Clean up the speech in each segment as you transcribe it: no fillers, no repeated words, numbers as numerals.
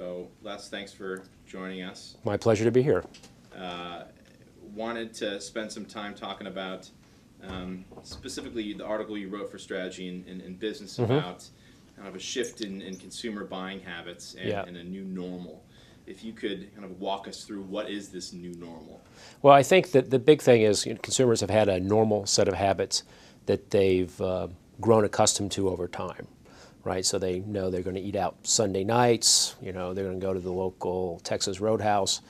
So, Les, thanks for joining us. My pleasure to be here. Uh, Wanted to spend some time talking about specifically the article you wrote for Strategy and Business Hmm. about kind of a shift in consumer buying habits Yeah. and a new normal. If you could kind of walk us through what is this new normal? Well, I think that the big thing is consumers have had a normal set of habits that they've grown accustomed to over time, right? So they know they're going to eat out Sunday nights. They're going to go to the local Texas Roadhouse,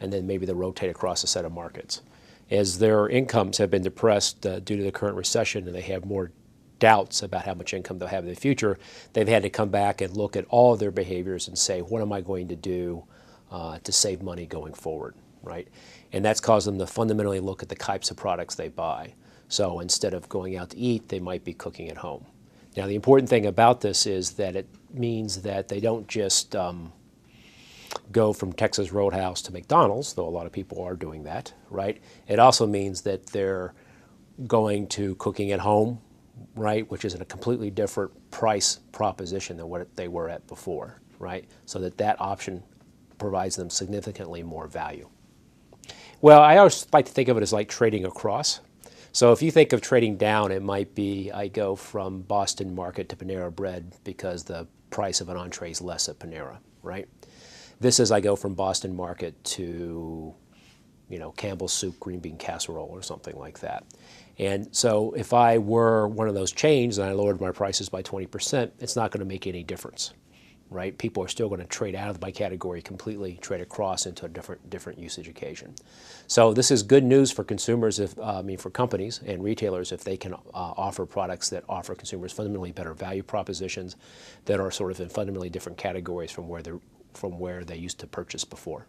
and then maybe they'll rotate across a set of markets. As their incomes have been depressed due to the current recession, and they have more doubts about how much income they'll have in the future, they've had to come back and look at all of their behaviors and say, what am I going to do to save money going forward, right? And that's caused them to fundamentally look at the types of products they buy. So instead of going out to eat, they might be cooking at home. Now, the important thing about this is that it means that they don't just go from Texas Roadhouse to McDonald's, though a lot of people are doing that, right? It also means that they're going to cooking at home, right, which is a completely different price proposition than what they were at before, right? So that option provides them significantly more value. Well, I always like to think of it as like trading across. So if you think of trading down, it might be I go from Boston Market to Panera Bread because the price of an entree is less at Panera, right? This is I go from Boston Market to Campbell's soup, green bean casserole, or something like that. And so if I were one of those chains and I lowered my prices by 20%, it's not going to make any difference, right? People are still going to trade out of my category completely, trade across into a different usage occasion. So this is good news for consumers, for companies and retailers if they can offer products that offer consumers fundamentally better value propositions that are sort of in fundamentally different categories from where they used to purchase before.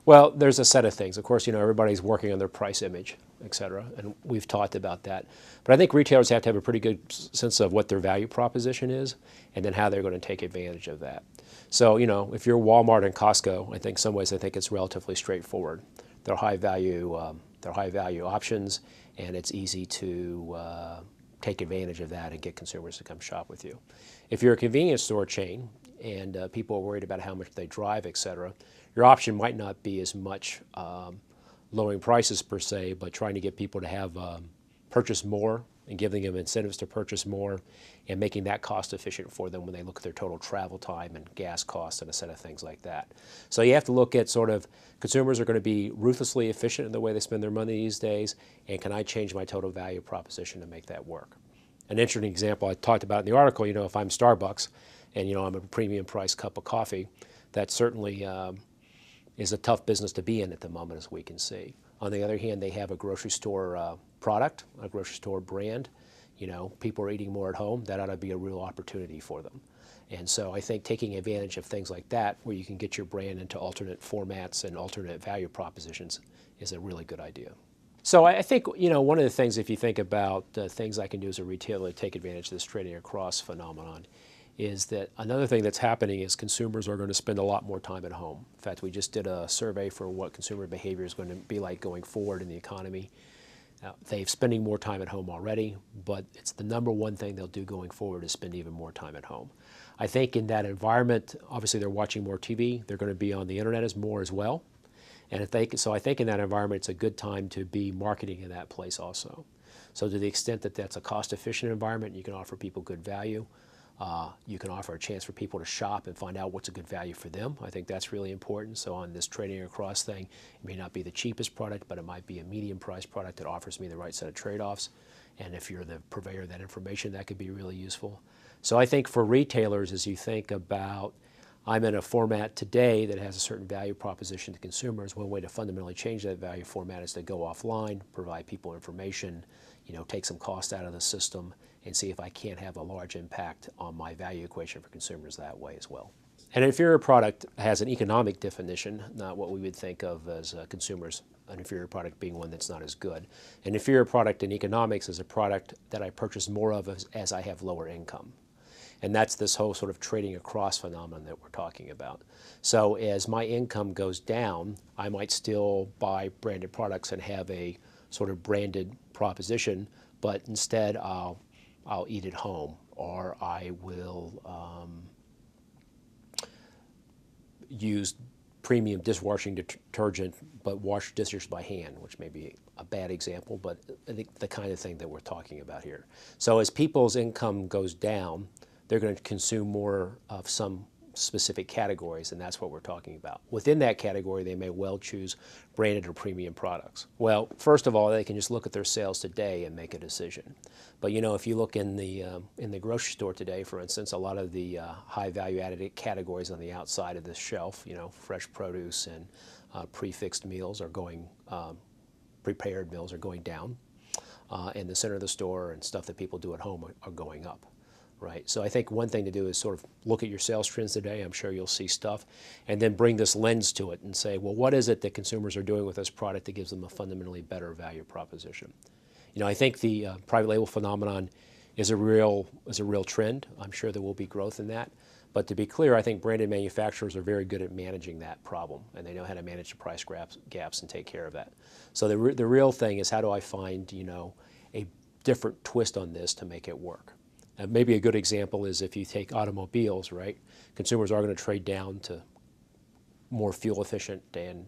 Well, there's a set of things. Of course, everybody's working on their price image, et cetera, and we've talked about that. But I think retailers have to have a pretty good sense of what their value proposition is and then how they're going to take advantage of that. So, if you're Walmart and Costco, I think in some ways I think it's relatively straightforward. They're high value options, and it's easy to take advantage of that and get consumers to come shop with you. If you're a convenience store chain and people are worried about how much they drive, et cetera, your option might not be as much lowering prices per se, but trying to get people to have purchase more and giving them incentives to purchase more and making that cost efficient for them when they look at their total travel time and gas costs and a set of things like that. So you have to look at sort of consumers are going to be ruthlessly efficient in the way they spend their money these days, and can I change my total value proposition to make that work? An interesting example I talked about in the article, if I'm Starbucks and I'm a premium price cup of coffee, that certainly is a tough business to be in at the moment, as we can see. On the other hand, they have a grocery store product, a grocery store brand. People are eating more at home. That ought to be a real opportunity for them. And so I think taking advantage of things like that, where you can get your brand into alternate formats and alternate value propositions, is a really good idea. So I think, one of the things, if you think about things I can do as a retailer to take advantage of this trading across phenomenon, is that another thing that's happening is consumers are going to spend a lot more time at home. In fact, we just did a survey for what consumer behavior is going to be like going forward in the economy. They're spending more time at home already, but it's the number one thing they'll do going forward is spend even more time at home. I think in that environment, obviously they're watching more TV. They're going to be on the internet more as well. And so I think in that environment, it's a good time to be marketing in that place also. So to the extent that that's a cost-efficient environment, you can offer people good value. You can offer a chance for people to shop and find out what's a good value for them. I think that's really important. So on this trading across thing, it may not be the cheapest product, but it might be a medium priced product that offers me the right set of trade-offs. And if you're the purveyor of that information, that could be really useful. So I think for retailers, as you think about, I'm in a format today that has a certain value proposition to consumers. One way to fundamentally change that value format is to go offline, provide people information, take some cost out of the system, and see if I can't have a large impact on my value equation for consumers that way as well. An inferior product has an economic definition, not what we would think of as consumers, an inferior product being one that's not as good. An inferior product in economics is a product that I purchase more of as I have lower income. And that's this whole sort of trading across phenomenon that we're talking about. So as my income goes down, I might still buy branded products and have a sort of branded proposition, but instead I'll eat at home, or I will used premium dishwashing detergent but wash dishes by hand, which may be a bad example, but I think the kind of thing that we're talking about here. So as people's income goes down, they're going to consume more of some specific categories, and that's what we're talking about. Within that category, they may well choose branded or premium products. Well, first of all, they can just look at their sales today and make a decision. But you know, if you look in the grocery store today, for instance, a lot of the high value added categories on the outside of the shelf, you know, fresh produce and prefixed meals are going, prepared meals are going down. In the center of the store and stuff that people do at home are going up. Right. So I think one thing to do is sort of look at your sales trends today. I'm sure you'll see stuff, and then bring this lens to it and say, well, what is it that consumers are doing with this product that gives them a fundamentally better value proposition? You know, I think the private label phenomenon is a real trend. I'm sure there will be growth in that. But to be clear, I think branded manufacturers are very good at managing that problem, and they know how to manage the price gaps and take care of that. So the real thing is, how do I find, you know, a different twist on this to make it work? Maybe a good example is if you take automobiles, right? Consumers are going to trade down to more fuel efficient and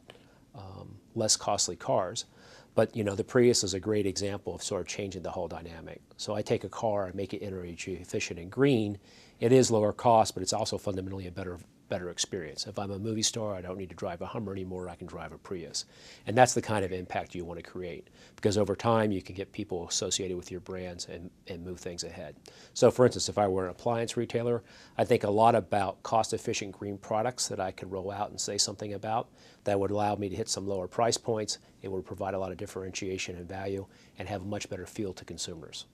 less costly cars. But you know, the Prius is a great example of sort of changing the whole dynamic. So I take a car and make it energy efficient and green. It is lower cost, but it's also fundamentally a better experience. If I'm a movie star, I don't need to drive a Hummer anymore, I can drive a Prius. And that's the kind of impact you want to create, because over time you can get people associated with your brands and move things ahead. So for instance, if I were an appliance retailer, I think a lot about cost-efficient green products that I could roll out and say something about that would allow me to hit some lower price points. It would provide a lot of differentiation and value and have a much better feel to consumers.